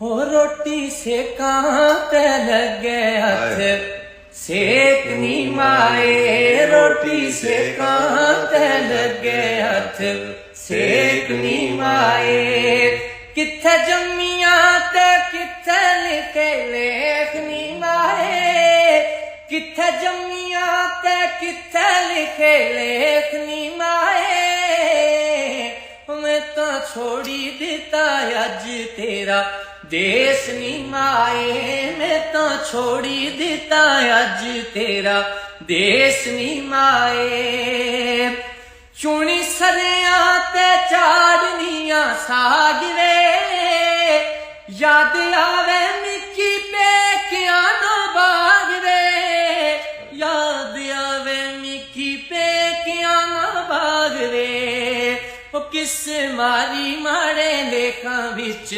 हो रोटी सेकां ते लगे हथ सेक नी माए, रोटी सेकां ते लगे हथ सेक नी माए। किथे जम्मियां ते किथे लिखे लेख नी माए, किथे जम्मियां ते किथे लिखे लेख नी माए। मैं तो छोड़ी दिता अज तेरा देश नी माए, मैं तो छोड़ी दिता अज तेरा देश नी माए। चुनी सरिया ते चाड़निया साग वे, याद आवे मिकी पेकिया नो बाग वे, याद आवे मिकी पेकिया नो बाग वे। ओ किस मारी माड़े लेखां विच